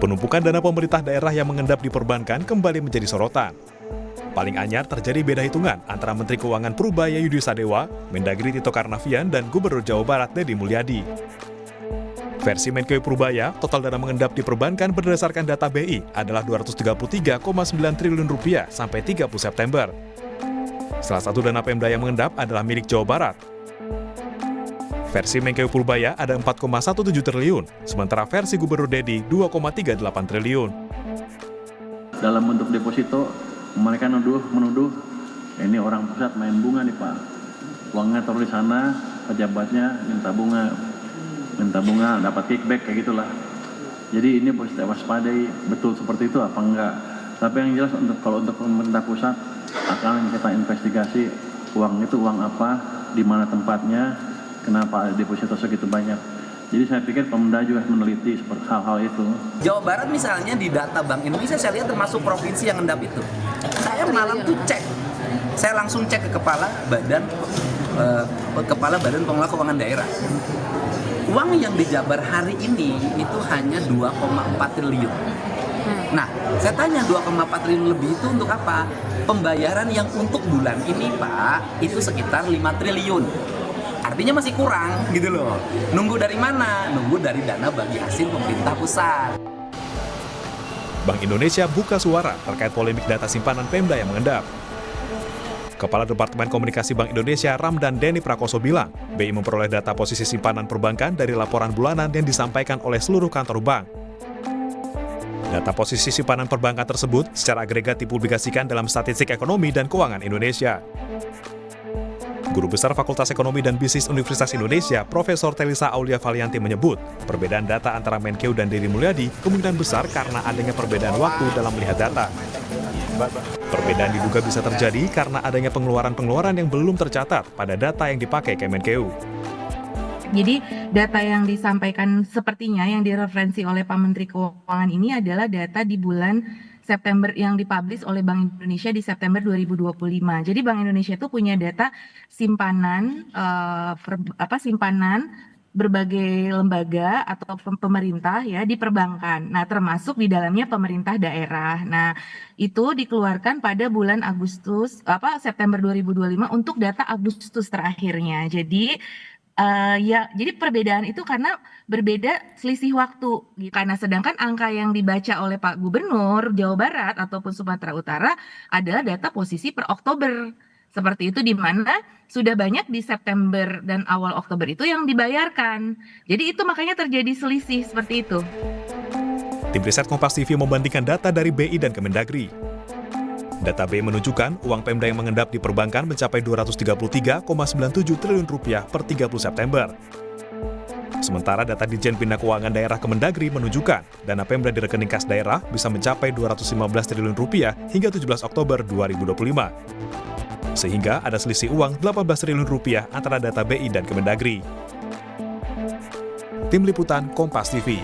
Penumpukan dana pemerintah daerah yang mengendap di perbankan kembali menjadi sorotan. Paling anyar terjadi beda hitungan antara Menteri Keuangan Purubaya Yudi Sadewa, Mendagri Tito Karnavian, dan Gubernur Jawa Barat Deddy Mulyadi. Versi Menkeu Purubaya, total dana mengendap di perbankan berdasarkan data BI adalah Rp233,9 triliun sampai 30 September. Salah satu dana Pemda yang mengendap adalah milik Jawa Barat. Versi Menkeu Purubaya ada 4,17 triliun, sementara versi Gubernur Deddy 2,38 triliun. Dalam bentuk deposito, mereka menuduh ini orang pusat main bunga nih Pak. Uangnya taruh di sana, pejabatnya minta bunga, dapat kickback kayak gitulah. Jadi ini harus waspadai, betul seperti itu apa enggak. Tapi yang jelas kalau untuk pemerintah pusat akan kita investigasi uang itu uang apa, di mana tempatnya, kenapa deposito segitu banyak. Jadi saya pikir Pemda juga meneliti seperti hal-hal itu. Jawa Barat misalnya di data Bank Indonesia saya lihat termasuk provinsi yang endap itu. Saya malam tuh cek, saya langsung cek ke Kepala Badan Pengelola Keuangan Daerah. Uang yang di Jabar hari ini itu hanya 2,4 triliun. Nah, saya tanya 2,4 triliun lebih itu untuk apa? Pembayaran yang untuk bulan ini Pak, itu sekitar 5 triliun. Artinya masih kurang gitu loh. Nunggu dari mana? Nunggu dari dana bagi hasil pemerintah pusat. Bank Indonesia buka suara terkait polemik data simpanan Pemda yang mengendap. Kepala Departemen Komunikasi Bank Indonesia Ramdan Denny Prakoso bilang, BI memperoleh data posisi simpanan perbankan dari laporan bulanan yang disampaikan oleh seluruh kantor bank. Data posisi simpanan perbankan tersebut secara agregat dipublikasikan dalam Statistik Ekonomi dan Keuangan Indonesia. Guru Besar Fakultas Ekonomi dan Bisnis Universitas Indonesia, Profesor Telisa Aulia Valianti menyebut, perbedaan data antara Menkeu dan Deddy Mulyadi kemungkinan besar karena adanya perbedaan waktu dalam melihat data. Perbedaan diduga bisa terjadi karena adanya pengeluaran-pengeluaran yang belum tercatat pada data yang dipakai Kemenkeu. Jadi data yang disampaikan sepertinya yang direferensi oleh Pak Menteri Keuangan ini adalah data di bulan September yang dipublish oleh Bank Indonesia di September 2025. Jadi Bank Indonesia itu punya data simpanan simpanan berbagai lembaga atau pemerintah ya di perbankan. Nah, termasuk di dalamnya pemerintah daerah. Nah, itu dikeluarkan pada bulan September 2025 untuk data Agustus terakhirnya. Jadi jadi perbedaan itu karena berbeda selisih waktu. Karena sedangkan angka yang dibaca oleh Pak Gubernur Jawa Barat ataupun Sumatera Utara adalah data posisi per Oktober. Seperti itu di mana sudah banyak di September dan awal Oktober itu yang dibayarkan. Jadi itu makanya terjadi selisih seperti itu. Tim riset Kompas TV membandingkan data dari BI dan Kemendagri. Data BI menunjukkan uang Pemda yang mengendap di perbankan mencapai Rp233,97 triliun per 30 September. Sementara data Ditjen Bina Keuangan Daerah Kemendagri menunjukkan dana Pemda di rekening kas daerah bisa mencapai Rp215 triliun hingga 17 Oktober 2025. Sehingga ada selisih uang Rp18 triliun antara data BI dan Kemendagri. Tim Liputan Kompas TV.